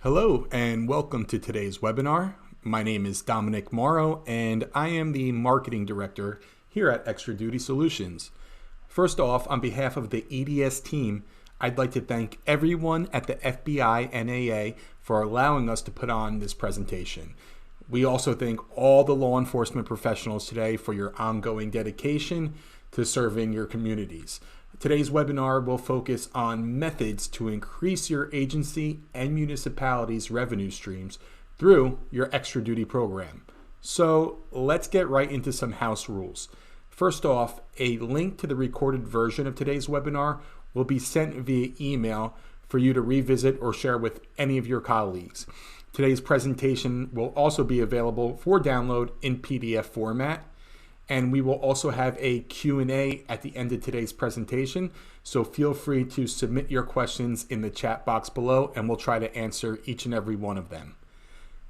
Hello and welcome to today's webinar. My name is Dominic Morrow and I am the Marketing Director here at Extra Duty Solutions. First off, on behalf of the EDS team, I'd like to thank everyone at the FBI NAA for allowing us to put on this presentation. We also thank all the law enforcement professionals today for your ongoing dedication to serving your communities. Today's webinar will focus on methods to increase your agency and municipality's revenue streams through your extra duty program. So let's get right into some house rules. First off, a link to the recorded version of today's webinar will be sent via email for you to revisit or share with any of your colleagues. Today's presentation will also be available for download in PDF format. And we will also have a Q&A at the end of today's presentation. So feel free to submit your questions in the chat box below and we'll try to answer each and every one of them.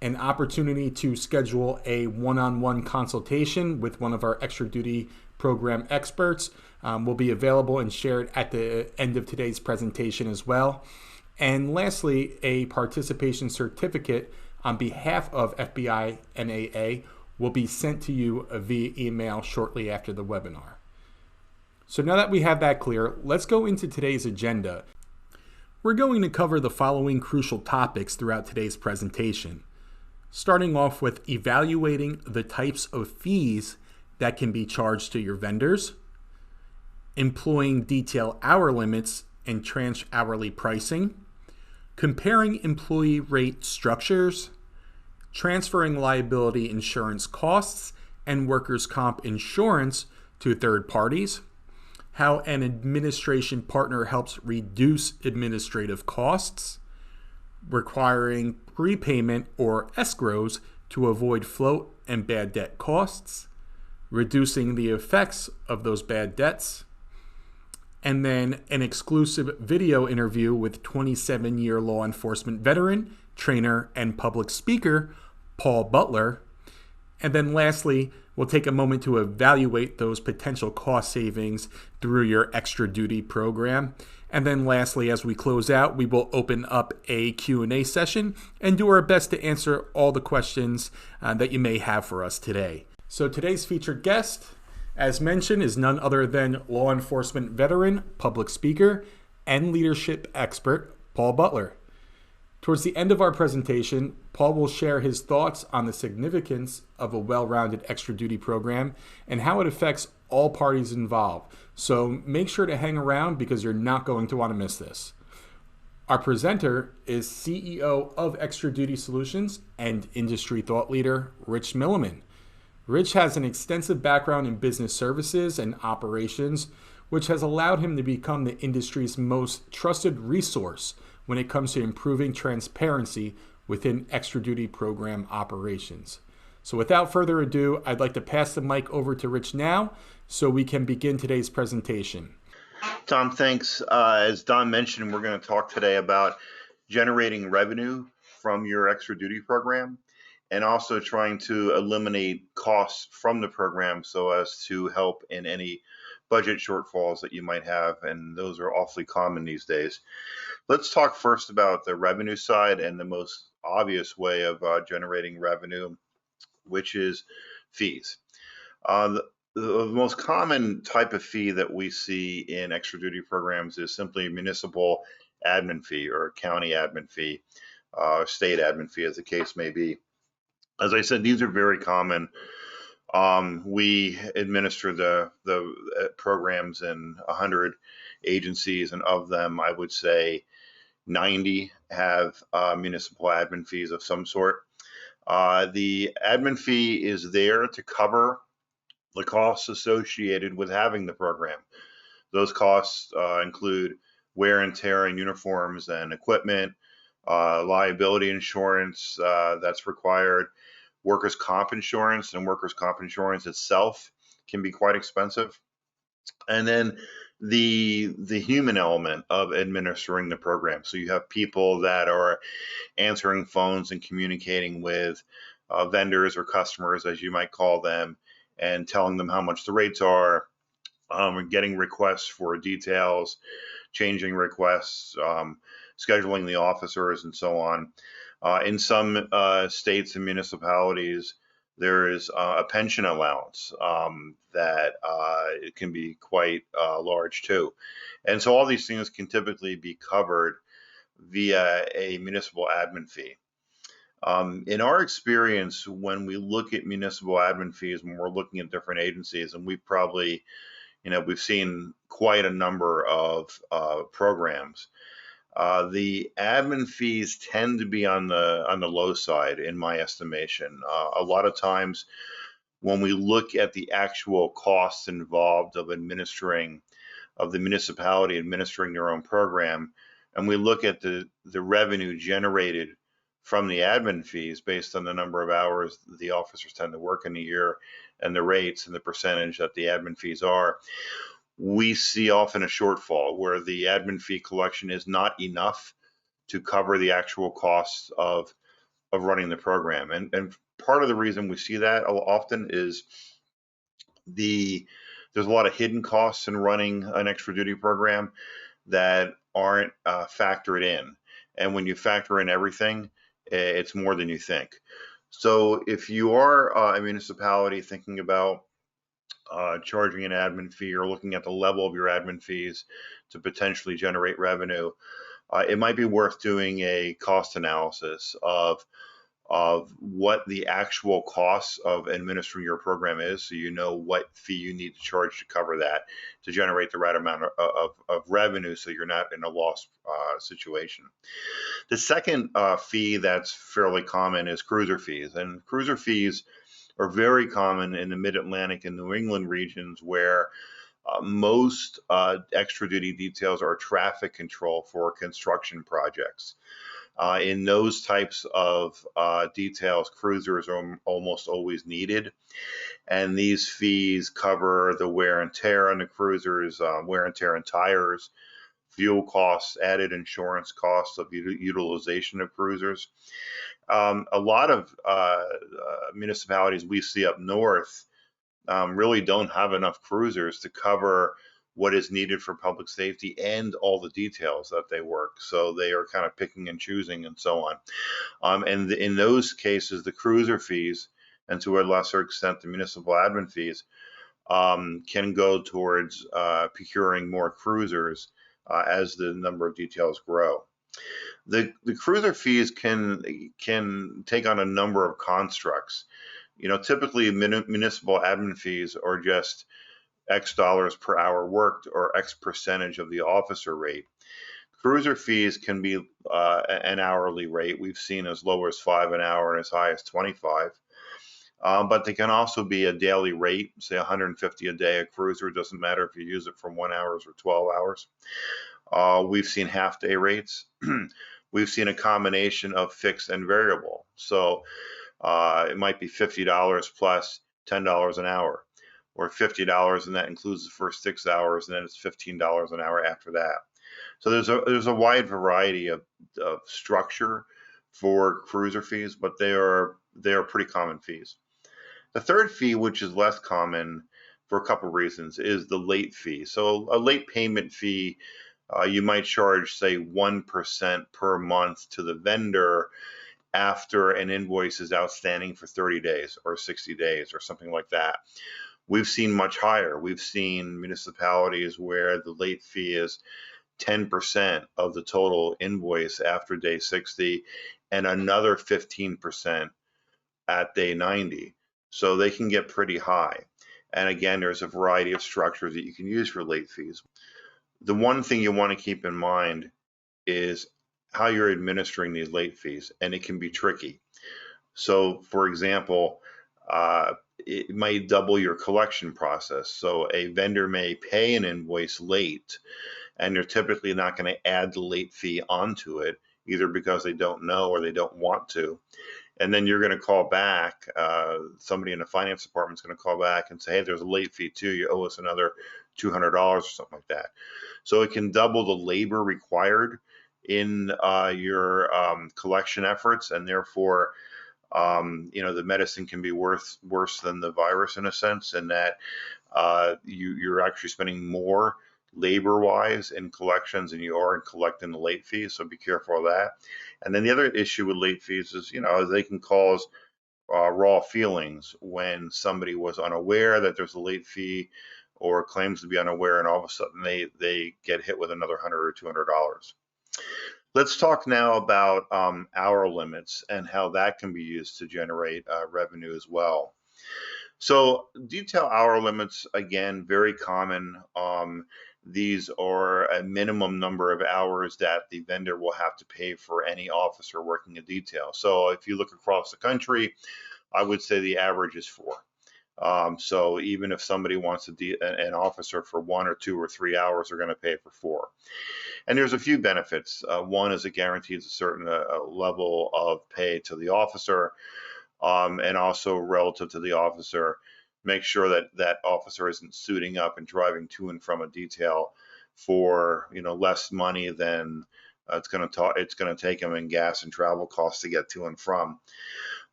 An opportunity to schedule a one-on-one consultation with one of our extra duty program experts will be available and shared at the end of today's presentation as well. And lastly, a participation certificate on behalf of FBI NAA will be sent to you via email shortly after the webinar. So now that we have that clear, let's go into today's agenda. We're going to cover the following crucial topics throughout today's presentation, starting off with evaluating the types of fees that can be charged to your vendors, employing detail hour limits and tranche hourly pricing, comparing employee rate structures, transferring liability insurance costs and workers' comp insurance to third parties, how an administration partner helps reduce administrative costs, requiring prepayment or escrows to avoid float and bad debt costs, reducing the effects of those bad debts, and then an exclusive video interview with 27-year law enforcement veteran, trainer, and public speaker, Paul Butler. And then lastly, we'll take a moment to evaluate those potential cost savings through your extra duty program. And then lastly, as we close out, we will open up a Q&A session and do our best to answer all the questions that you may have for us today. So today's featured guest, as mentioned, is none other than law enforcement veteran, public speaker, and leadership expert, Paul Butler. Towards the end of our presentation, Paul will share his thoughts on the significance of a well-rounded extra duty program and how it affects all parties involved. So make sure to hang around because you're not going to want to miss this. Our presenter is CEO of Extra Duty Solutions and industry thought leader, Rich Milliman. Rich has an extensive background in business services and operations, which has allowed him to become the industry's most trusted resource when it comes to improving transparency within extra duty program operations. So without further ado, I'd like to pass the mic over to Rich now so we can begin today's presentation. Tom, thanks. As Don mentioned, we're going to talk today about generating revenue from your extra duty program and also trying to eliminate costs from the program so as to help in any budget shortfalls that you might have, and those are awfully common these days. Let's talk first about the revenue side and the most obvious way of generating revenue, which is fees. The most common type of fee that we see in extra duty programs is simply municipal admin fee or county admin fee, state admin fee, as the case may be. As I said, these are very common. We administer the programs in 100 agencies, and of them, I would say 90 have municipal admin fees of some sort. The admin fee is there to cover the costs associated with having the program. Those costs include wear and tear in uniforms and equipment, liability insurance that's required, workers' comp insurance, and workers' comp insurance itself can be quite expensive. And then the human element of administering the program. So you have people that are answering phones and communicating with vendors or customers, as you might call them, and telling them how much the rates are, getting requests for details, changing requests, scheduling the officers, and so on. In some states and municipalities, there is a pension allowance that it can be quite large too. And so all these things can typically be covered via a municipal admin fee. In our experience, when we look at municipal admin fees, when we're looking at different agencies, and we've probably, we've seen quite a number of programs. The admin fees tend to be on the low side, in my estimation. A lot of times, when we look at the actual costs involved of the municipality administering their own program, and we look at the revenue generated from the admin fees based on the number of hours the officers tend to work in a year and the rates and the percentage that the admin fees are, we see often a shortfall where the admin fee collection is not enough to cover the actual costs of running the program. And part of the reason we see that often is there's a lot of hidden costs in running an extra duty program that aren't factored in. And when you factor in everything, it's more than you think. So if you are a municipality thinking about charging an admin fee or looking at the level of your admin fees to potentially generate revenue, it might be worth doing a cost analysis of what the actual cost of administering your program is, so you know what fee you need to charge to cover that to generate the right amount of revenue, so you're not in a loss situation. The second fee that's fairly common is cruiser fees, and cruiser fees are very common in the Mid-Atlantic and New England regions, where most extra duty details are traffic control for construction projects. In those types of details, cruisers are almost always needed, and these fees cover the wear and tear on the cruisers, wear and tear on tires, fuel costs, added insurance costs of utilization of cruisers. A lot of municipalities we see up north really don't have enough cruisers to cover what is needed for public safety and all the details that they work. So they are kind of picking and choosing and so on. And in those cases, the cruiser fees, and to a lesser extent, the municipal admin fees, can go towards procuring more cruisers as the number of details grow. The cruiser fees can take on a number of constructs. Typically municipal admin fees are just X dollars per hour worked or X percentage of the officer rate. Cruiser fees can be an hourly rate. We've seen as low as $5 an hour and as high as $25. But they can also be a daily rate, say $150 a day a cruiser. It doesn't matter if you use it for 1 hour or 12 hours. We've seen half day rates. We've seen a combination of fixed and variable. So it might be $50 plus $10 an hour, or $50 and that includes the first 6 hours, and then it's $15 an hour after that. So there's a wide variety of structure for cruiser fees, but they are pretty common fees. The third fee, which is less common for a couple of reasons, is the late fee. So a late payment fee, you might charge, say, 1% per month to the vendor after an invoice is outstanding for 30 days or 60 days or something like that. We've seen much higher. We've seen municipalities where the late fee is 10% of the total invoice after day 60 and another 15% at day 90. So they can get pretty high. And again, there's a variety of structures that you can use for late fees. The one thing you want to keep in mind is how you're administering these late fees, and it can be tricky. So for example, it might double your collection process. So a vendor may pay an invoice late, and they're typically not going to add the late fee onto it, either because they don't know or they don't want to. And then you're going to call back, somebody in the finance department is going to call back and say, hey, there's a late fee too, you owe us another $200 or something like that. So it can double the labor required in your collection efforts, and therefore the medicine can be worse than the virus in a sense, in that you're actually spending more labor-wise in collections and you are in collecting the late fees, so be careful of that. And then the other issue with late fees is, they can cause raw feelings when somebody was unaware that there's a late fee or claims to be unaware, and all of a sudden they get hit with another $100 or $200. Let's talk now about hour limits and how that can be used to generate revenue as well. So detail hour limits, again, very common. These are a minimum number of hours that the vendor will have to pay for any officer working a detail. So if you look across the country, I would say the average is 4. So even if somebody wants an officer for 1 or 2 or 3 hours, they're going to pay for 4. And there's a few benefits. One is it guarantees a certain level of pay to the officer, and also relative to the officer, make sure that that officer isn't suiting up and driving to and from a detail for less money than it's going to take them in gas and travel costs to get to and from.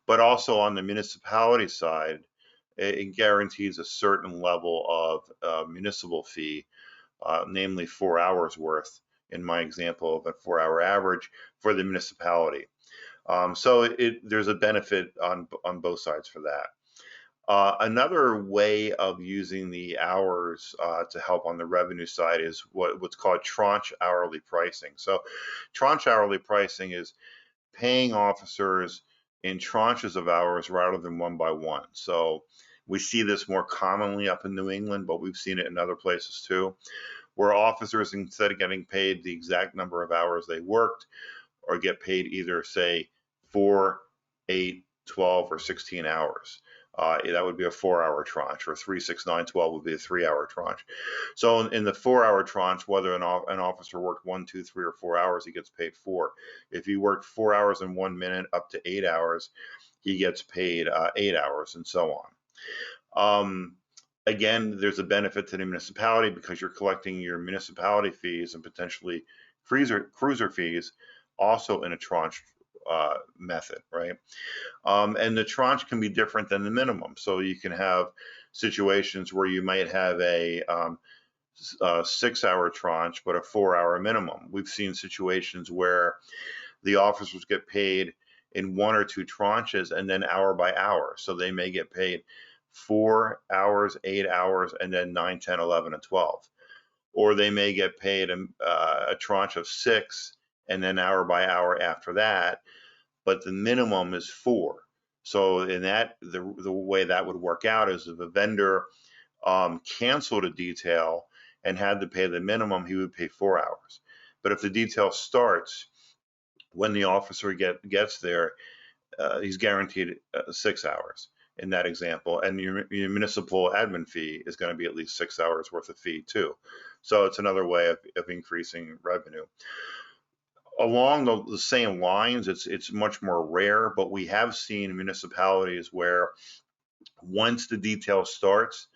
But also on the municipality side, it guarantees a certain level of municipal fee, namely 4 hours worth, in my example of a 4-hour average for the municipality. So there's a benefit on both sides for that. Another way of using the hours to help on the revenue side is what's called tranche hourly pricing. So tranche hourly pricing is paying officers in tranches of hours rather than one by one. So we see this more commonly up in New England, but we've seen it in other places too, where officers, instead of getting paid the exact number of hours they worked, or get paid either, say, 4, 8, 12, or 16 hours. That would be a 4-hour tranche, or 3, 6, 9, 12 would be a 3-hour tranche. So in the 4-hour tranche, whether an officer worked 1, 2, 3, or 4 hours, he gets paid 4. If he worked 4 hours and 1 minute up to 8 hours, he gets paid 8 hours, and so on. Again, there's a benefit to the municipality because you're collecting your municipality fees and potentially cruiser fees also in a tranche method, right? And the tranche can be different than the minimum. So you can have situations where you might have a 6-hour tranche, but a 4-hour minimum. We've seen situations where the officers get paid in 1 or 2 tranches and then hour by hour. So they may get paid 4 hours, 8 hours, and then 9, 10, 11, and 12. Or they may get paid a tranche of 6 and then hour by hour after that, but the minimum is 4. So in that, the way that would work out is if a vendor canceled a detail and had to pay the minimum, he would pay 4 hours. But if the detail starts when the officer gets there, he's guaranteed 6 hours in that example, and your municipal admin fee is going to be at least 6 hours worth of fee too. So it's another way of increasing revenue. Along the same lines, it's much more rare, but we have seen municipalities where once the detail starts,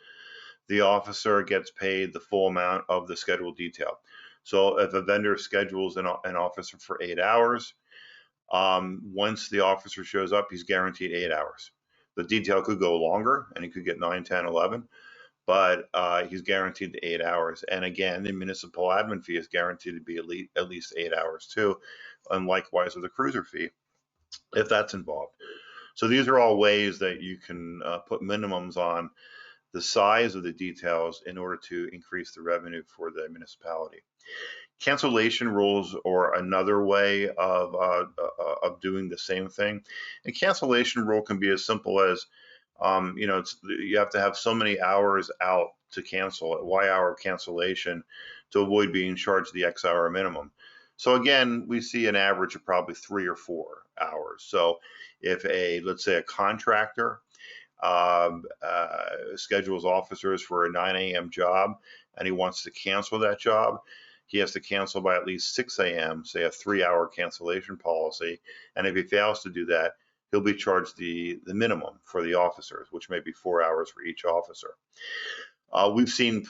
the officer gets paid the full amount of the scheduled detail. So if a vendor schedules an officer for 8 hours, once the officer shows up, he's guaranteed 8 hours. The detail could go longer and he could get 9, 10, 11, but he's guaranteed the 8 hours. And again, the municipal admin fee is guaranteed to be at least 8 hours too, and likewise with the cruiser fee, if that's involved. So these are all ways that you can put minimums on the size of the details in order to increase the revenue for the municipality. Cancellation rules are another way of doing the same thing. And cancellation rule can be as simple as you have to have so many hours out to cancel a Y-hour cancellation to avoid being charged the X-hour minimum. So again, we see an average of probably 3 or 4 hours. So if let's say a contractor schedules officers for a 9 a.m. job and he wants to cancel that job, he has to cancel by at least 6 a.m., say a 3-hour cancellation policy. And if he fails to do that, he'll be charged the minimum for the officers, which may be 4 hours for each officer. We've seen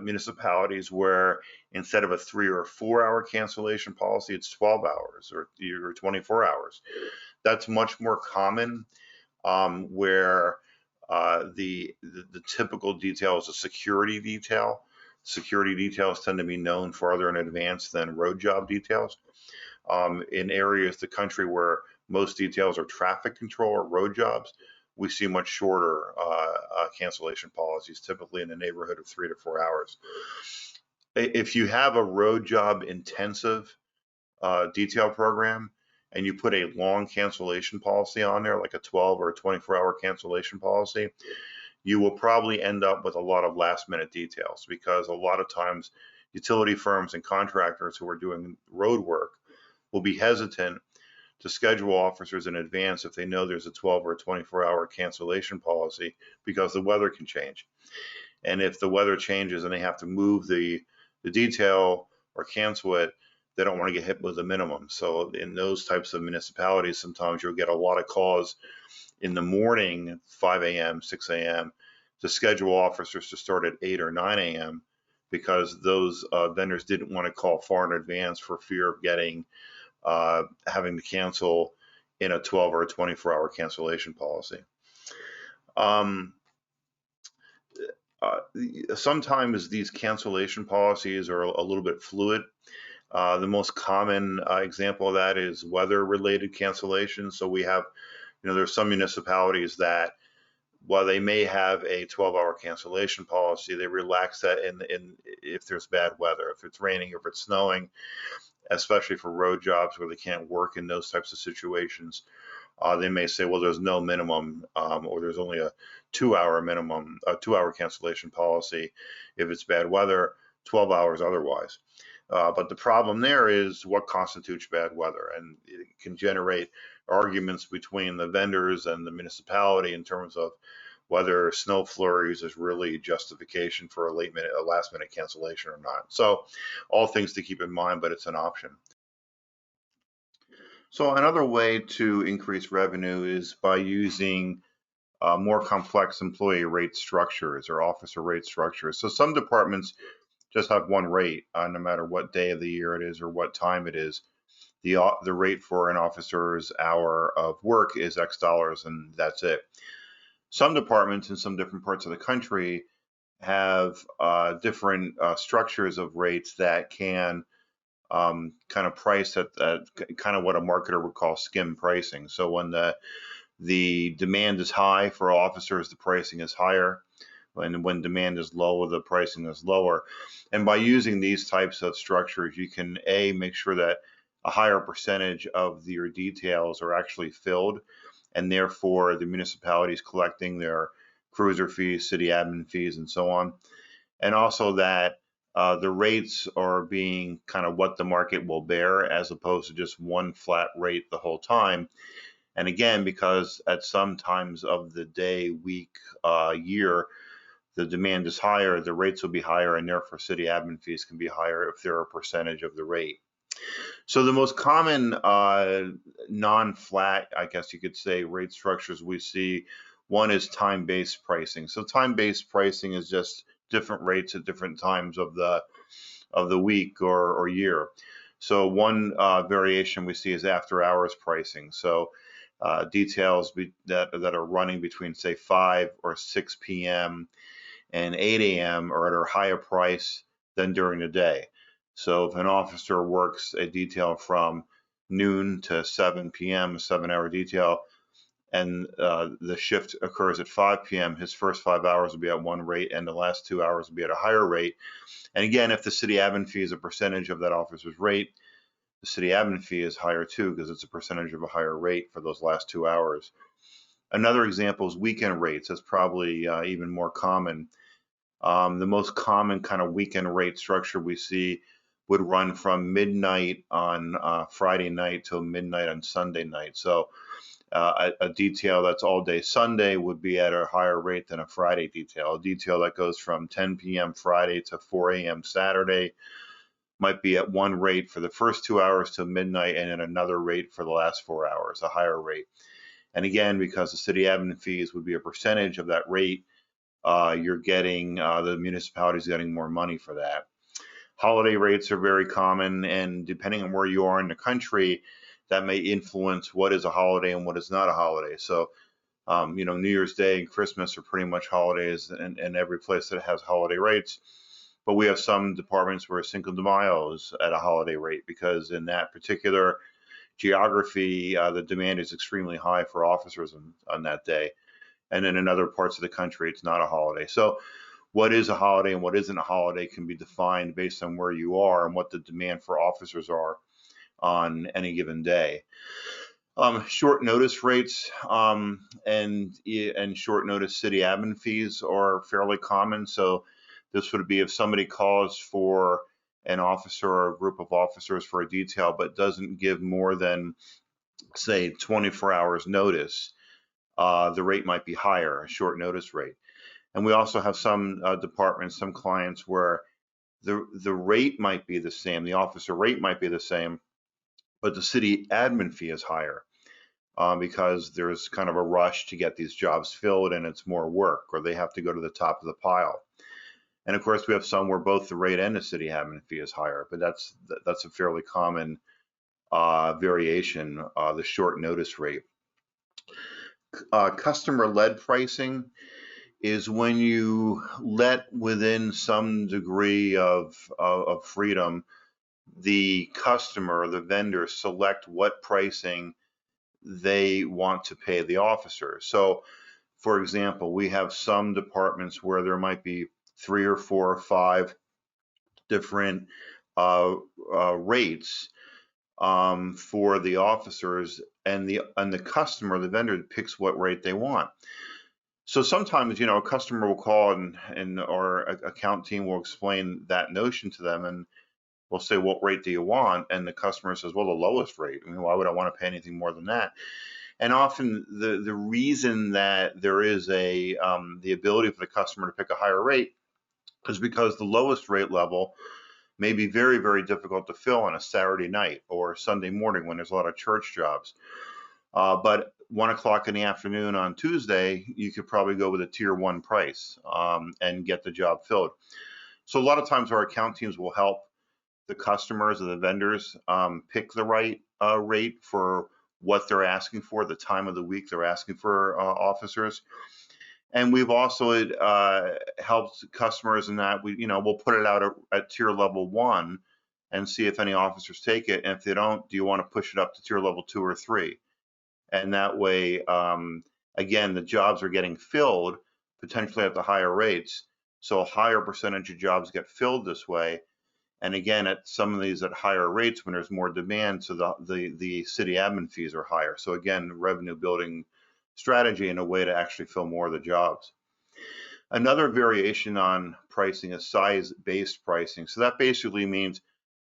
municipalities where instead of a 3 or 4-hour cancellation policy, it's 12 hours or 24 hours. That's much more common where the typical detail is a security detail. Security details tend to be known farther in advance than road job details. In areas of the country where most details are traffic control or road jobs, we see much shorter cancellation policies, typically in the neighborhood of 3 to 4 hours. If you have a road job intensive detail program and you put a long cancellation policy on there, like a 12 or a 24-hour cancellation policy, you will probably end up with a lot of last minute details, because a lot of times utility firms and contractors who are doing road work will be hesitant to schedule officers in advance if they know there's a 12 or a 24-hour cancellation policy, because the weather can change. And if the weather changes and they have to move the detail or cancel it, they don't want to get hit with a minimum. So in those types of municipalities, sometimes you'll get a lot of calls in the morning, 5 a.m., 6 a.m., to schedule officers to start at 8 or 9 a.m. because those vendors didn't want to call far in advance for fear of getting having to cancel in a 12 or a 24-hour cancellation policy. Sometimes these cancellation policies are a little bit fluid. The most common example of that is weather-related cancellations. So we have, there's some municipalities that, while they may have a 12-hour cancellation policy, they relax that in if there's bad weather, if it's raining, or if it's snowing, especially for road jobs where they can't work in those types of situations. They may say, well, there's no minimum, or there's only a 2-hour minimum, a 2-hour cancellation policy if it's bad weather, 12 hours otherwise. But the problem there is what constitutes bad weather, and it can generate arguments between the vendors and the municipality in terms of whether snow flurries is really justification for a last minute cancellation or not. So all things to keep in mind, but it's an option. So another way to increase revenue is by using more complex employee rate structures or officer rate structures. So some departments just have one rate, no matter what day of the year it is or what time it is. The rate for an officer's hour of work is X dollars, and that's it. Some departments in some different parts of the country have different structures of rates that can kind of price at kind of what a marketer would call skim pricing. So when the demand is high for officers, the pricing is higher. And when demand is low, the pricing is lower. And by using these types of structures, you can make sure that a higher percentage of your details are actually filled, and therefore the municipalities collecting their cruiser fees, city admin fees, and so on. And also that the rates are being kind of what the market will bear, as opposed to just one flat rate the whole time. And again, because at some times of the day, week, year, the demand is higher, the rates will be higher, and therefore city admin fees can be higher if they're a percentage of the rate. So the most common non-flat, I guess you could say, rate structures we see, one is time-based pricing. So time-based pricing is just different rates at different times of the week or year. So one variation we see is after-hours pricing. So details that are running between, say, 5 or 6 p.m. and 8 a.m. are at a higher price than during the day. So if an officer works a detail from noon to 7 p.m., a 7-hour detail, and the shift occurs at 5 p.m., his first 5 hours will be at one rate and the last 2 hours will be at a higher rate. And again, if the city admin fee is a percentage of that officer's rate, the city admin fee is higher too, because it's a percentage of a higher rate for those last 2 hours. Another example is weekend rates. That's probably even more common. The most common kind of weekend rate structure we see would run from midnight on Friday night till midnight on Sunday night. So a detail that's all day Sunday would be at a higher rate than a Friday detail. A detail that goes from 10 p.m. Friday to 4 a.m. Saturday might be at one rate for the first 2 hours till midnight, and at another rate for the last 4 hours, a higher rate. And again, because the city admin fees would be a percentage of that rate, you're getting, the municipality's getting more money for that. Holiday rates are very common, and depending on where you are in the country, that may influence what is a holiday and what is not a holiday. So, New Year's Day and Christmas are pretty much holidays in every place that has holiday rates. But we have some departments where Cinco de Mayo is at a holiday rate because in that particular geography, the demand is extremely high for officers on that day. And then in other parts of the country, it's not a holiday. So what is a holiday and what isn't a holiday can be defined based on where you are and what the demand for officers are on any given day. Short notice rates and short notice city admin fees are fairly common. So this would be if somebody calls for an officer or a group of officers for a detail, but doesn't give more than, say, 24 hours notice, the rate might be higher, a short notice rate. And we also have some departments, some clients where the rate might be the same, the officer rate might be the same, but the city admin fee is higher because there's kind of a rush to get these jobs filled and it's more work, or they have to go to the top of the pile. And of course, we have some where both the rate and the city admin fee is higher, but that's a fairly common variation, the short notice rate. Customer-led pricing is when you let within some degree of freedom the customer, the vendor, select what pricing they want to pay the officer. So, for example, we have some departments where there might be 3 or 4 or 5 different rates for the officers, and the customer, the vendor, picks what rate they want. So sometimes, a customer will call and our account team will explain that notion to them, and we'll say, what rate do you want? And the customer says, well, the lowest rate. I mean, why would I want to pay anything more than that? And often the reason that there is the ability for the customer to pick a higher rate is because the lowest rate level may be very, very difficult to fill on a Saturday night or Sunday morning when there's a lot of church jobs. But 1 o'clock in the afternoon on Tuesday, you could probably go with a tier 1 price and get the job filled. So a lot of times our account teams will help the customers or the vendors pick the right rate for what they're asking for, the time of the week they're asking for officers. And we've also helped customers in that we'll put it out at tier level 1 and see if any officers take it. And if they don't, do you want to push it up to tier level 2 or 3? And that way, again, the jobs are getting filled potentially at the higher rates. So a higher percentage of jobs get filled this way. And again, at some of these at higher rates when there's more demand, so the city admin fees are higher. So again, revenue building strategy and a way to actually fill more of the jobs. Another variation on pricing is size-based pricing. So that basically means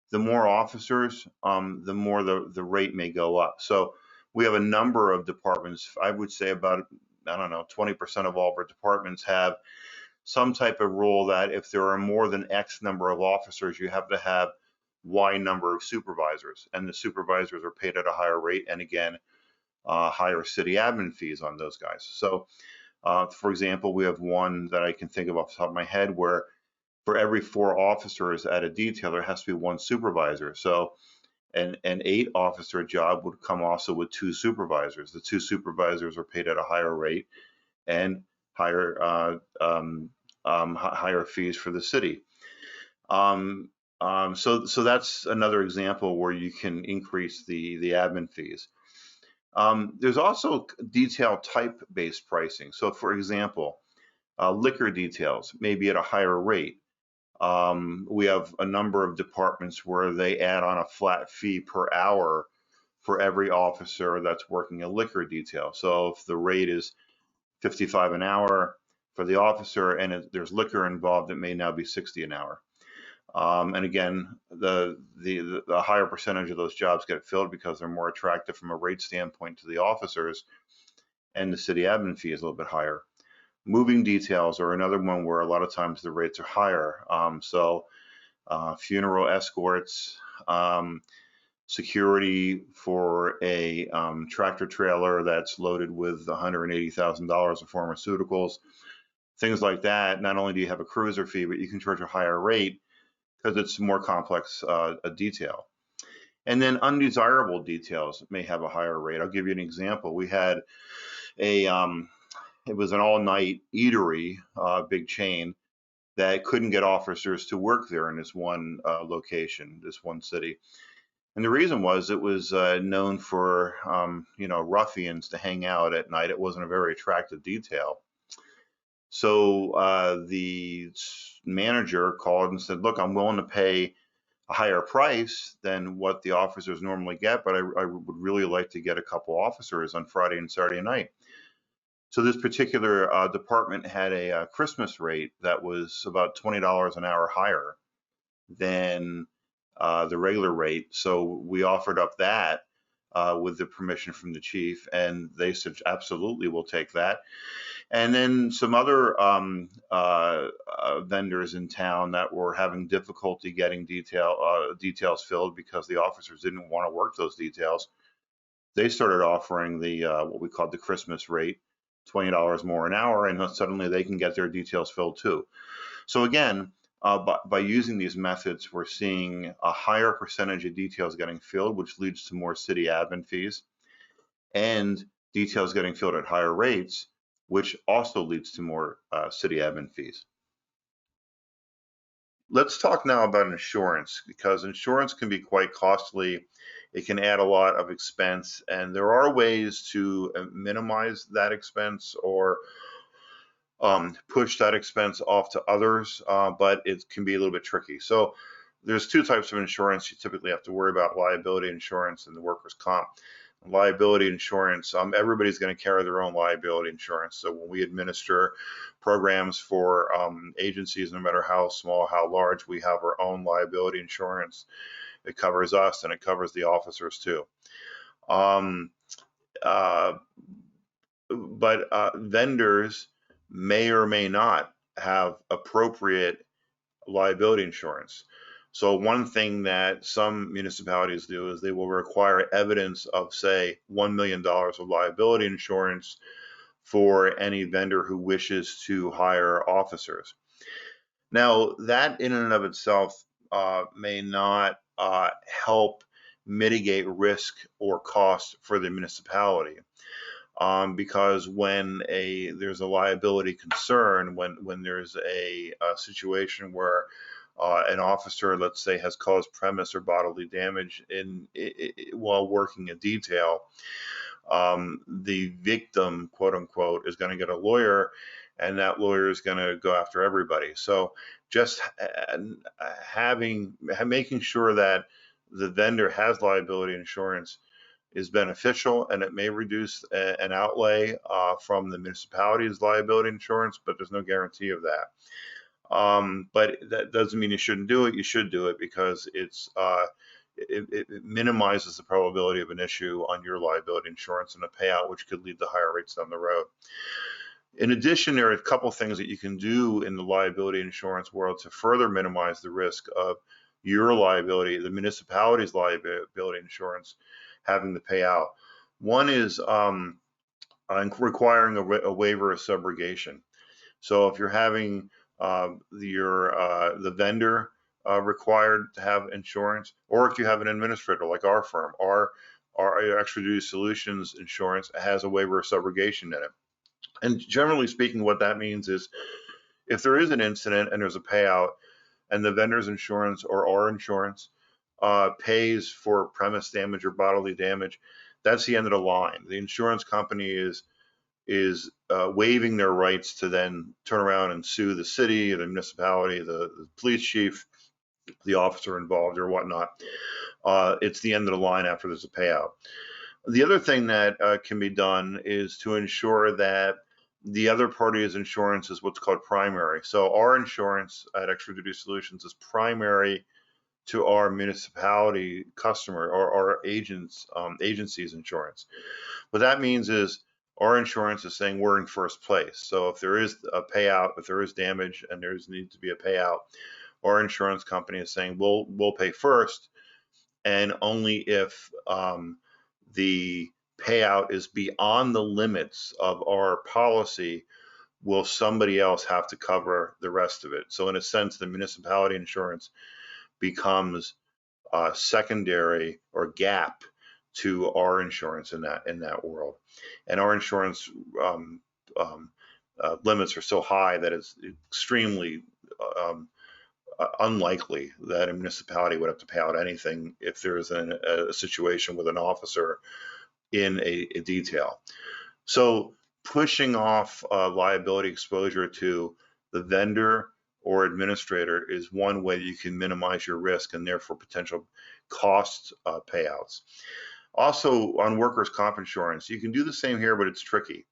the more officers, the more the rate may go up. So we have a number of departments. I would say about, 20% of all of our departments have some type of rule that if there are more than X number of officers, you have to have Y number of supervisors, and the supervisors are paid at a higher rate, and again, higher city admin fees on those guys. So, for example, we have one that I can think of off the top of my head where for every 4 officers at a detail, there has to be 1 supervisor. So an 8 officer job would come also with 2 supervisors. The 2 supervisors are paid at a higher rate and higher fees for the city. So that's another example where you can increase the admin fees. There's also detail type based pricing. So for example, liquor details may be at a higher rate. We have a number of departments where they add on a flat fee per hour for every officer that's working a liquor detail. So if the rate is $55 an hour for the officer and there's liquor involved, it may now be $60 an hour. And again, the higher percentage of those jobs get filled because they're more attractive from a rate standpoint to the officers, and the city admin fee is a little bit higher. Moving details are another one where a lot of times the rates are higher. Funeral escorts, security for a tractor trailer that's loaded with $180,000 of pharmaceuticals, things like that. Not only do you have a cruiser fee, but you can charge a higher rate because it's more complex a detail. And then undesirable details may have a higher rate. I'll give you an example. We had it was an all-night eatery, big chain, that couldn't get officers to work there in this one location, this one city. And the reason was it was known for, ruffians to hang out at night. It wasn't a very attractive detail. So the manager called and said, look, I'm willing to pay a higher price than what the officers normally get, but I would really like to get a couple officers on Friday and Saturday night. So this particular department had a Christmas rate that was about $20 an hour higher than the regular rate. So we offered up that with the permission from the chief, and they said, absolutely, we'll take that. And then some other vendors in town that were having difficulty getting details filled because the officers didn't want to work those details. They started offering the what we called the Christmas rate, $20 more an hour, and suddenly they can get their details filled too. So again, by using these methods, we're seeing a higher percentage of details getting filled, which leads to more city admin fees, and details getting filled at higher rates, which also leads to more city admin fees. Let's talk now about insurance, because insurance can be quite costly. It can add a lot of expense, and there are ways to minimize that expense or push that expense off to others, but it can be a little bit tricky. So there's two types of insurance you typically have to worry about: liability insurance and the workers' comp. Liability insurance, everybody's going to carry their own liability insurance. So when we administer programs for agencies, no matter how small, how large, we have our own liability insurance. It covers us and it covers the officers too. But vendors may or may not have appropriate liability insurance. So one thing that some municipalities do is they will require evidence of, say, $1 million of liability insurance for any vendor who wishes to hire officers. Now, that in and of itself may not help mitigate risk or cost for the municipality. Because when there's a liability concern, when there's a situation where an officer, let's say, has caused premise or bodily damage while working a detail, the victim, quote unquote, is going to get a lawyer, and that lawyer is going to go after everybody. So just making sure that the vendor has liability insurance is beneficial, and it may reduce an outlay from the municipality's liability insurance, but there's no guarantee of that. But that doesn't mean you shouldn't do it. You should do it because it minimizes the probability of an issue on your liability insurance and a payout, which could lead to higher rates down the road. In addition, there are a couple things that you can do in the liability insurance world to further minimize the risk of your liability, the municipality's liability insurance, having to pay out. One is requiring a waiver of subrogation. So if you're having the vendor required to have insurance, or if you have an administrator like our firm, our Extra Duty Solutions insurance has a waiver of subrogation in it. And generally speaking, what that means is if there is an incident and there's a payout, and the vendor's insurance or our insurance pays for premise damage or bodily damage, that's the end of the line. The insurance company is waiving their rights to then turn around and sue the city, the municipality, the police chief, the officer involved, or whatnot. It's the end of the line after there's a payout. The other thing that can be done is to ensure that the other party's insurance is what's called primary. So our insurance at Extra Duty Solutions is primary to our municipality customer or our agency's insurance. What that means is our insurance is saying we're in first place. So if there is a payout, if there is damage and there needs to be a payout, our insurance company is saying we'll pay first, and only if the payout is beyond the limits of our policy will somebody else have to cover the rest of it. So in a sense, the municipality insurance becomes secondary or gap to our insurance in that world. And our insurance limits are so high that it's extremely unlikely that a municipality would have to pay out anything if there's a situation with an officer in a detail. So pushing off liability exposure to the vendor or administrator is one way you can minimize your risk and therefore potential cost payouts. Also on workers' comp insurance, you can do the same here, but it's tricky.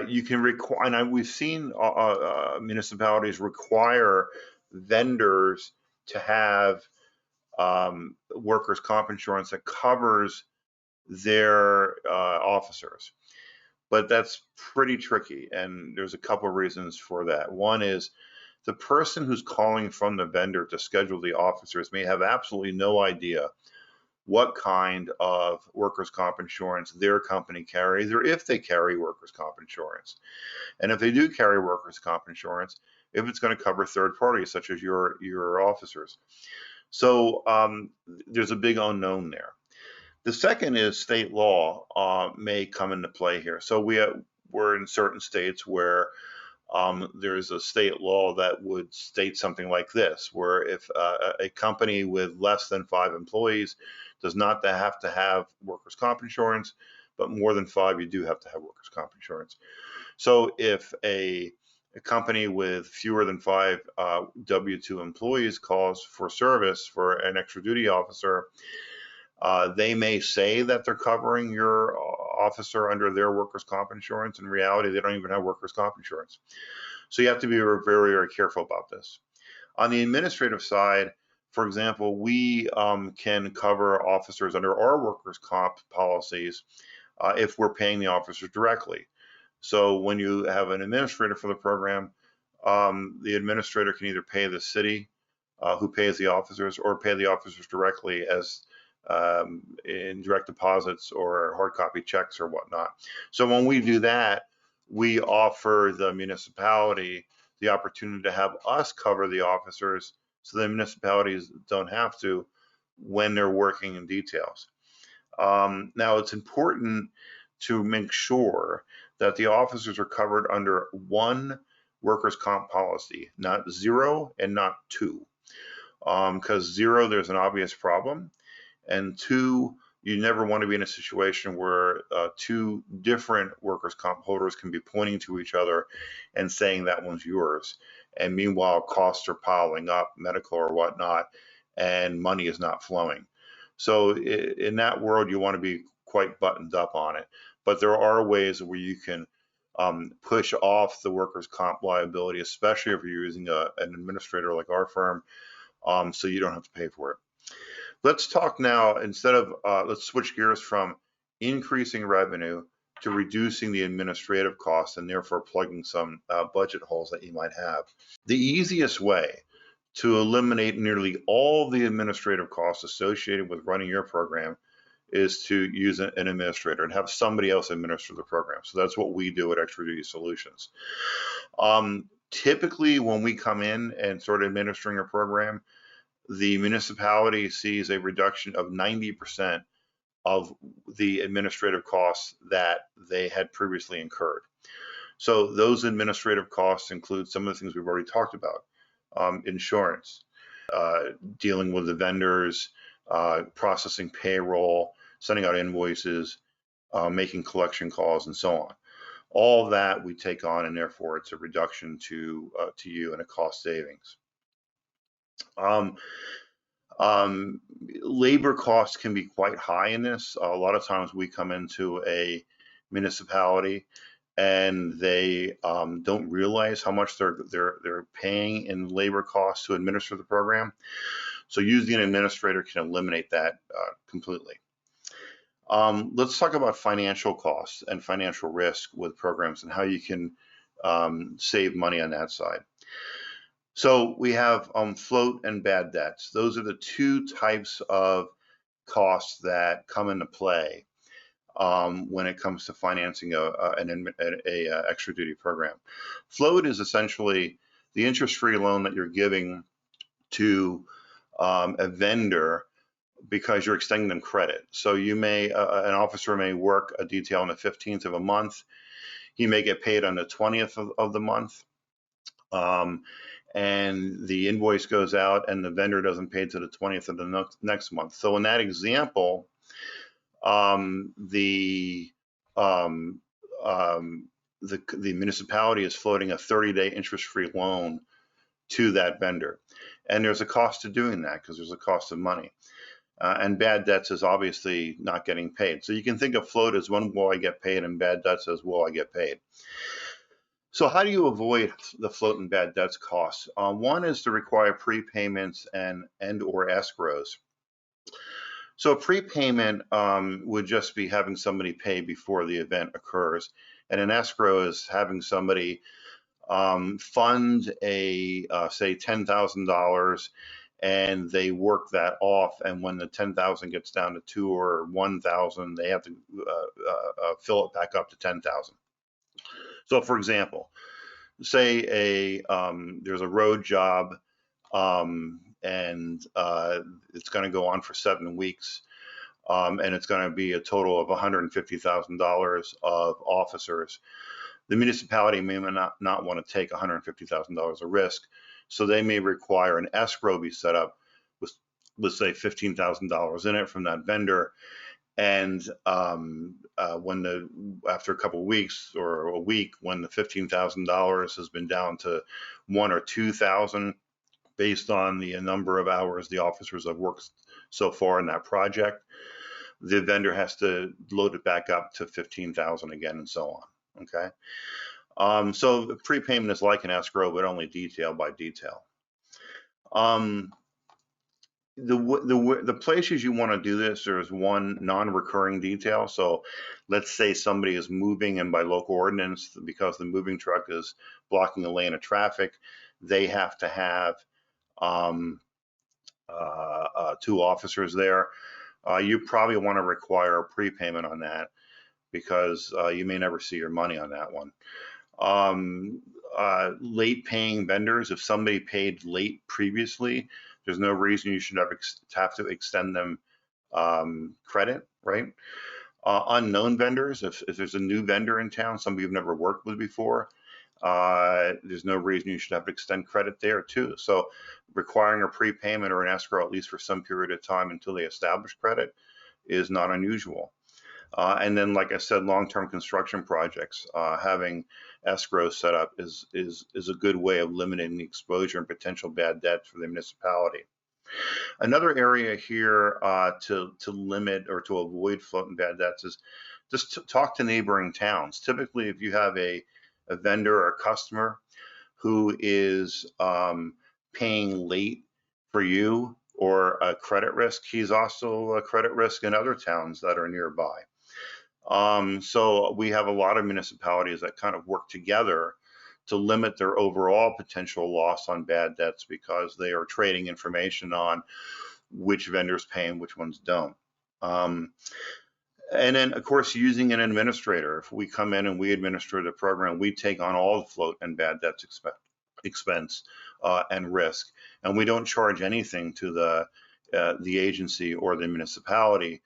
You can require, and we've seen municipalities require vendors to have workers' comp insurance that covers their officers. But that's pretty tricky, and there's a couple of reasons for that. One is the person who's calling from the vendor to schedule the officers may have absolutely no idea what kind of workers' comp insurance their company carries, or if they carry workers' comp insurance. And if they do carry workers' comp insurance, if it's going to cover third parties such as your officers. So there's a big unknown there. The second is state law may come into play here. So we're in certain states where there's a state law that would state something like this, where if a company with less than 5 employees does not have to have workers' comp insurance, but more than 5, you do have to have workers' comp insurance. So if a company with fewer than 5 W-2 employees calls for service for an extra duty officer, they may say that they're covering your officer under their workers' comp insurance. In reality, they don't even have workers' comp insurance. So you have to be very, very careful about this. On the administrative side, for example, we can cover officers under our workers' comp policies if we're paying the officers directly. So when you have an administrator for the program, the administrator can either pay the city who pays the officers, or pay the officers directly as in direct deposits or hard copy checks or whatnot. So when we do that, we offer the municipality the opportunity to have us cover the officers, so the municipalities don't have to when they're working in details. Now it's important to make sure that the officers are covered under one workers' comp policy, not 0 and not 2. Because 0, there's an obvious problem, and 2, you never want to be in a situation where 2 different workers' comp holders can be pointing to each other and saying that one's yours. And meanwhile, costs are piling up, medical or whatnot, and money is not flowing. So in that world, you want to be quite buttoned up on it. But there are ways where you can push off the workers' comp liability, especially if you're using an administrator like our firm, so you don't have to pay for it. Let's talk now, let's switch gears from increasing revenue to reducing the administrative costs and therefore plugging some budget holes that you might have. The easiest way to eliminate nearly all the administrative costs associated with running your program is to use an administrator and have somebody else administer the program. So that's what we do at Extra Duty Solutions. Typically, when we come in and start administering a program, the municipality sees a reduction of 90% of the administrative costs that they had previously incurred. So those administrative costs include some of the things we've already talked about: insurance, dealing with the vendors, processing payroll, sending out invoices, making collection calls, and so on. All of that we take on, and therefore it's a reduction to you and a cost savings. Labor costs can be quite high in this. A lot of times we come into a municipality and they don't realize how much they're paying in labor costs to administer the program. So using an administrator can eliminate that completely. Let's talk about financial costs and financial risk with programs and how you can save money on that side. So we have float and bad debts. Those are the 2 types of costs that come into play when it comes to financing an extra duty program. Float is essentially the interest-free loan that you're giving to a vendor because you're extending them credit. So you may, an officer may work a detail on the 15th of a month. He may get paid on the 20th of the month. Um, and the invoice goes out and the vendor doesn't pay to the 20th of the next month. So in that example, the um, um, the municipality is floating a 30-day interest-free loan to that vendor, and there's a cost to doing that because there's a cost of money. And bad debts is obviously not getting paid. So you can think of float as when will I get paid, and bad debts as will I get paid. So how do you avoid the float and bad debts costs? One is to require prepayments and or escrows. So a prepayment would just be having somebody pay before the event occurs, and an escrow is having somebody fund a say $10,000, and they work that off. And when the 10,000 gets down to 2 or 1,000, they have to fill it back up to 10,000. So, for example, say there's a road job, and it's going to go on for 7 weeks. And it's going to be a total of $150,000 of officers. The municipality may not want to take $150,000 of risk, so they may require an escrow be set up with, let's say, $15,000 in it from that vendor. And after a couple of weeks or a week, when the $15,000 has been down to 1 or 2,000, based on the number of hours the officers have worked so far in that project, the vendor has to load it back up to 15,000 again, and so on. Okay. So prepayment is like an escrow, but only detail by detail. The places you want to do this, there's one non-recurring detail. So let's say somebody is moving, and by local ordinance, because the moving truck is blocking a lane of traffic, they have to have 2 officers there. You probably want to require a prepayment on that, because you may never see your money on that one. Late paying vendors, if somebody paid late previously, there's no reason you should have to extend them credit, right? Unknown vendors, if there's a new vendor in town, somebody you've never worked with before, there's no reason you should have to extend credit there too. So requiring a prepayment or an escrow, at least for some period of time until they establish credit, is not unusual. And then, like I said, long-term construction projects, having escrow set up is a good way of limiting the exposure and potential bad debt for the municipality. Another area here to limit or to avoid float and bad debts is just talk to neighboring towns. Typically, if you have a vendor or a customer who is paying late for you or a credit risk, he's also a credit risk in other towns that are nearby. So we have a lot of municipalities that kind of work together to limit their overall potential loss on bad debts, because they are trading information on which vendors pay and which ones don't. And then, of course, using an administrator. If we come in and we administer the program, we take on all the float and bad debts expense and risk, and we don't charge anything to the agency or the municipality.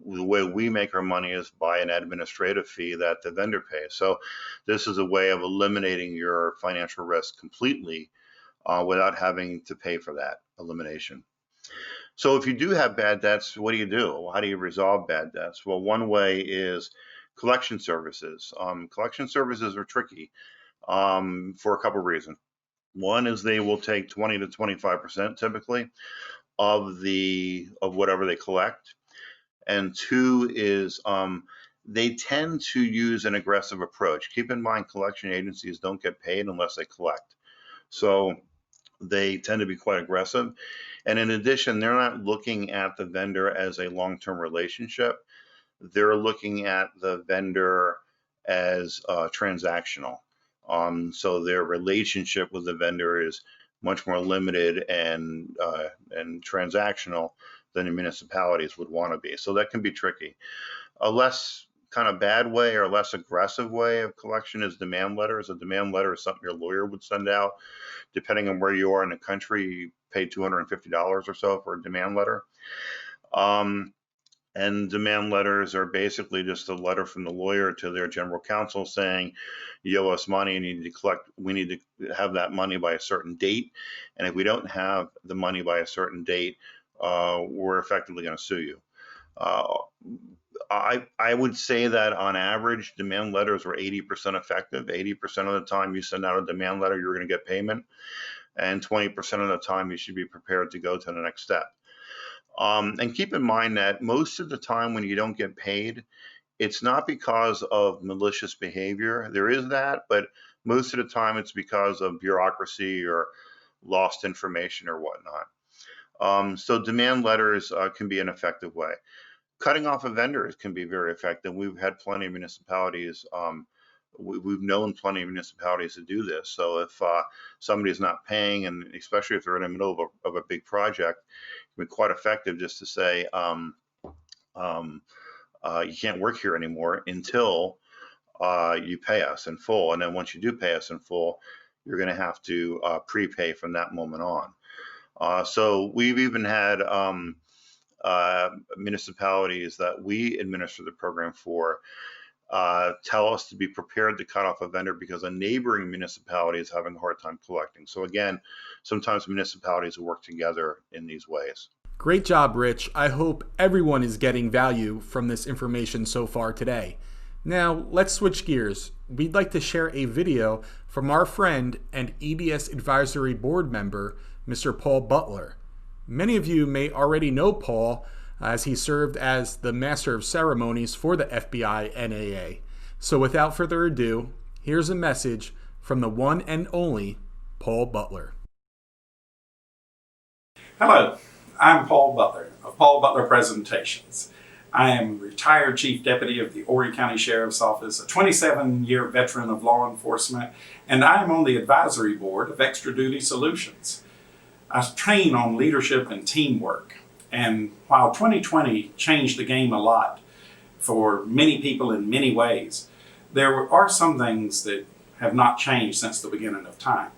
The way we make our money is by an administrative fee that the vendor pays. So this is a way of eliminating your financial risk completely without having to pay for that elimination. So if you do have bad debts, what do you do? How do you resolve bad debts? Well, one way is collection services. Collection services are tricky for a couple of reasons. One is they will take 20 to 25% typically of whatever they collect. And 2 is they tend to use an aggressive approach. Keep in mind, collection agencies don't get paid unless they collect. So they tend to be quite aggressive. And in addition, they're not looking at the vendor as a long-term relationship. They're looking at the vendor as transactional. So their relationship with the vendor is much more limited and transactional than the municipalities would want to be. So that can be tricky. A less kind of bad way or less aggressive way of collection is demand letters. A demand letter is something your lawyer would send out. Depending on where you are in the country, you pay $250 or so for a demand letter. And demand letters are basically just a letter from the lawyer to their general counsel saying, you owe us money and you need to collect, we need to have that money by a certain date. And if we don't have the money by a certain date, we're effectively going to sue you. I would say that on average, demand letters were 80% effective. 80% of the time you send out a demand letter, you're going to get payment. And 20% of the time you should be prepared to go to the next step. And keep in mind that most of the time when you don't get paid, it's not because of malicious behavior. There is that, but most of the time it's because of bureaucracy or lost information or whatnot. So demand letters can be an effective way. Cutting off of vendors can be very effective. We've had plenty of municipalities. We've known plenty of municipalities to do this. So if somebody's not paying, and especially if they're in the middle of a big project, it can be quite effective just to say, you can't work here anymore until you pay us in full. And then once you do pay us in full, you're going to have to prepay from that moment on. So we've even had municipalities that we administer the program for tell us to be prepared to cut off a vendor because a neighboring municipality is having a hard time collecting. So again, sometimes municipalities work together in these ways. Great job, Rich. I hope everyone is getting value from this information so far today. Now, let's switch gears. We'd like to share a video from our friend and EDS Advisory Board member, Mr. Paul Butler. Many of you may already know Paul as he served as the Master of Ceremonies for the FBI NAA. So without further ado, here's a message from the one and only Paul Butler. Hello, I'm Paul Butler of Paul Butler Presentations. I am retired Chief Deputy of the Horry County Sheriff's Office, a 27-year veteran of law enforcement, and I am on the advisory board of Extra Duty Solutions. I train on leadership and teamwork, and while 2020 changed the game a lot for many people in many ways, there are some things that have not changed since the beginning of time.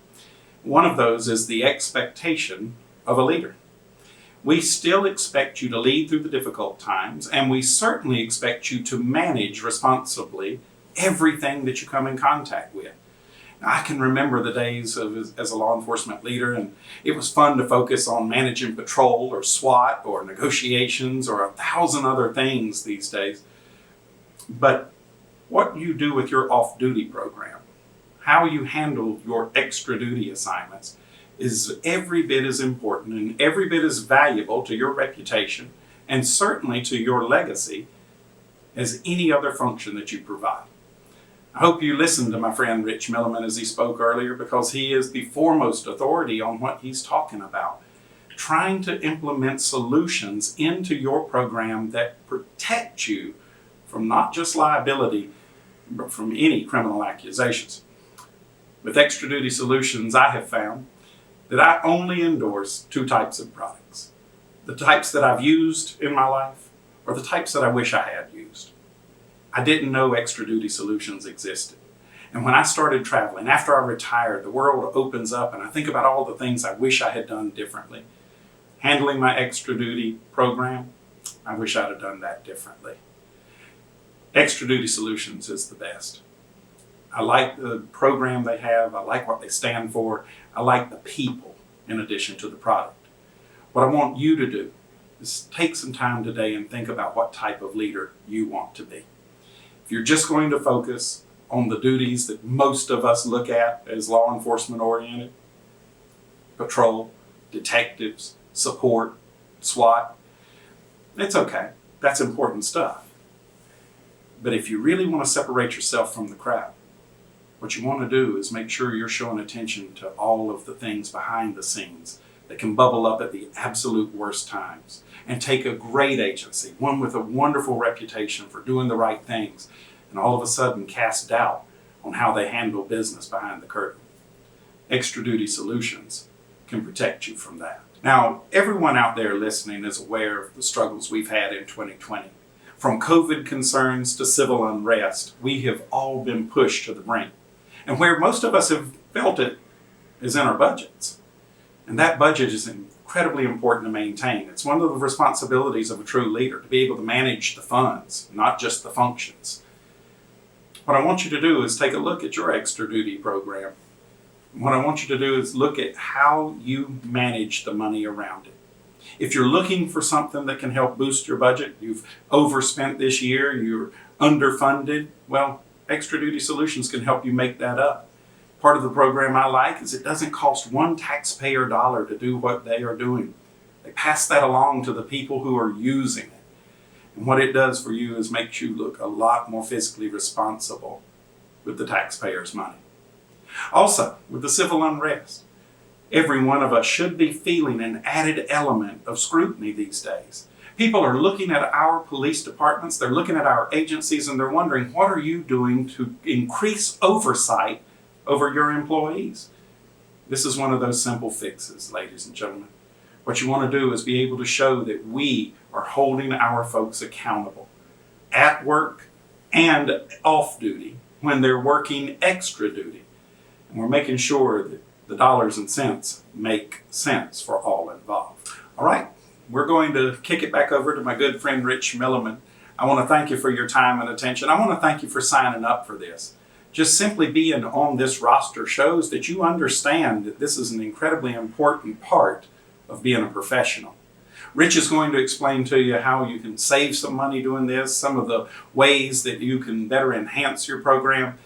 One of those is the expectation of a leader. We still expect you to lead through the difficult times, and we certainly expect you to manage responsibly everything that you come in contact with. Now, I can remember the days as a law enforcement leader, and it was fun to focus on managing patrol or SWAT or negotiations or 1,000 other things these days. But what you do with your off-duty program, how you handle your extra duty assignments, is every bit as important and every bit as valuable to your reputation and certainly to your legacy as any other function that you provide. I hope you listened to my friend Rich Milliman as he spoke earlier, because he is the foremost authority on what he's talking about. Trying to implement solutions into your program that protect you from not just liability, but from any criminal accusations. With Extra Duty Solutions, I have found that I only endorse two types of products. The types that I've used in my life, or the types that I wish I had used. I didn't know Extra Duty Solutions existed. And when I started traveling, after I retired, the world opens up and I think about all the things I wish I had done differently. Handling my extra duty program, I wish I'd have done that differently. Extra Duty Solutions is the best. I like the program they have. I like what they stand for. I like the people in addition to the product. What I want you to do is take some time today and think about what type of leader you want to be. If you're just going to focus on the duties that most of us look at as law enforcement oriented, patrol, detectives, support, SWAT, it's okay. That's important stuff. But if you really want to separate yourself from the crowd, what you want to do is make sure you're showing attention to all of the things behind the scenes that can bubble up at the absolute worst times, and take a great agency, one with a wonderful reputation for doing the right things, and all of a sudden cast doubt on how they handle business behind the curtain. Extra Duty Solutions can protect you from that. Now, everyone out there listening is aware of the struggles we've had in 2020. From COVID concerns to civil unrest, we have all been pushed to the brink. And where most of us have felt it is in our budgets. And that budget is in incredibly important to maintain. It's one of the responsibilities of a true leader to be able to manage the funds, not just the functions. What I want you to do is take a look at your extra duty program. What I want you to do is look at how you manage the money around it. If you're looking for something that can help boost your budget, you've overspent this year, you're underfunded, well, Extra Duty Solutions can help you make that up. Part of the program I like is it doesn't cost one taxpayer dollar to do what they are doing. They pass that along to the people who are using it. And what it does for you is makes you look a lot more fiscally responsible with the taxpayers' money. Also, with the civil unrest, every one of us should be feeling an added element of scrutiny these days. People are looking at our police departments, they're looking at our agencies, and they're wondering, what are you doing to increase oversight over your employees? This is one of those simple fixes, ladies and gentlemen. What you want to do is be able to show that we are holding our folks accountable at work and off duty when they're working extra duty. And we're making sure that the dollars and cents make sense for all involved. All right, we're going to kick it back over to my good friend Rich Milliman. I want to thank you for your time and attention. I want to thank you for signing up for this. Just simply being on this roster shows that you understand that this is an incredibly important part of being a professional. Rich is going to explain to you how you can save some money doing this, some of the ways that you can better enhance your program.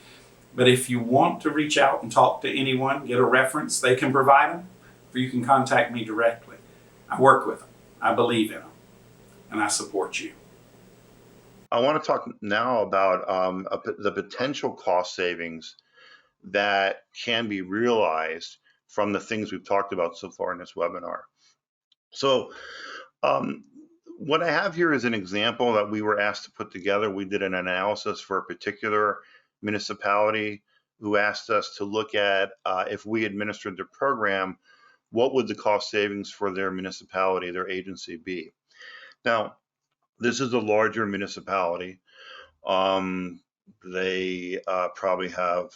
But if you want to reach out and talk to anyone, get a reference, they can provide them, or you can contact me directly. I work with them, I believe in them, and I support you. I want to talk now about the potential cost savings that can be realized from the things we've talked about so far in this webinar. So what I have here is an example that we were asked to put together. We did an analysis for a particular municipality who asked us to look at if we administered the program, what would the cost savings for their municipality, their agency be? Now, this is a larger municipality. They probably have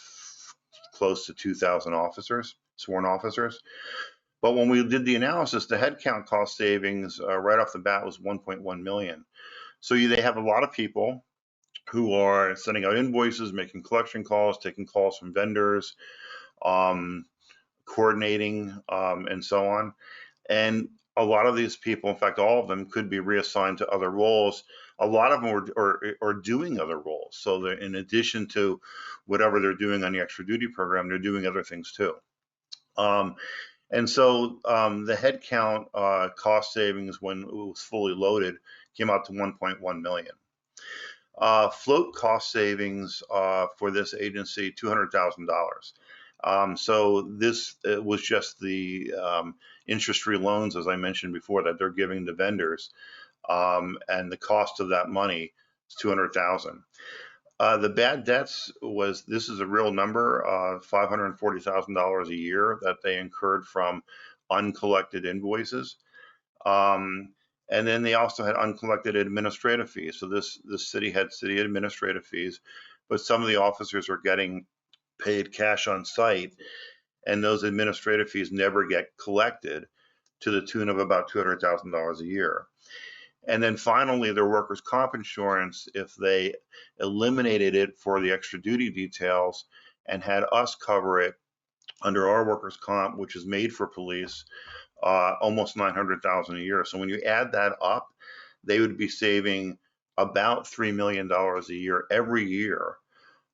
close to 2,000 officers, sworn officers. But when we did the analysis, the headcount cost savings right off the bat was 1.1 million. So they have a lot of people who are sending out invoices, making collection calls, taking calls from vendors, coordinating, and so on. And a lot of these people, in fact, all of them could be reassigned to other roles. A lot of them are doing other roles. So they're, in addition to whatever they're doing on the extra duty program, they're doing other things too. And so the headcount cost savings when it was fully loaded came out to 1.1 million. Float cost savings for this agency, $200,000. So this was just the interest-free loans, as I mentioned before, that they're giving to vendors, and the cost of that money is $200,000. The bad debts this is a real number, $540,000 a year that they incurred from uncollected invoices. And then they also had uncollected administrative fees. So this city had city administrative fees, but some of the officers are getting paid cash on site, and those administrative fees never get collected to the tune of about $200,000 a year. And then finally, their workers' comp insurance, if they eliminated it for the extra duty details and had us cover it under our workers' comp, which is made for police, almost $900,000 a year. So when you add that up, they would be saving about $3 million a year every year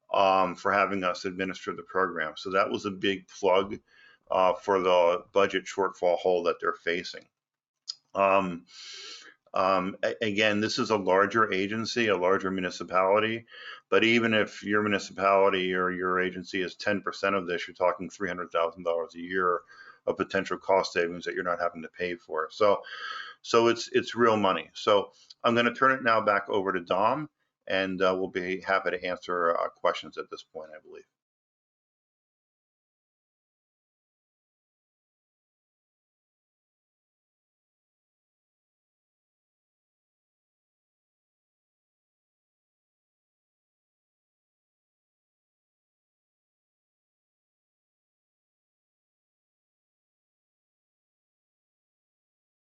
for having us administer the program. So that was a big plug for the budget shortfall hole that they're facing. Again, this is a larger agency, a larger municipality, but even if your municipality or your agency is 10% of this, you're talking $300,000 a year of potential cost savings that you're not having to pay for. So it's real money. So I'm going to turn it now back over to Dom, and we'll be happy to answer questions at this point, I believe.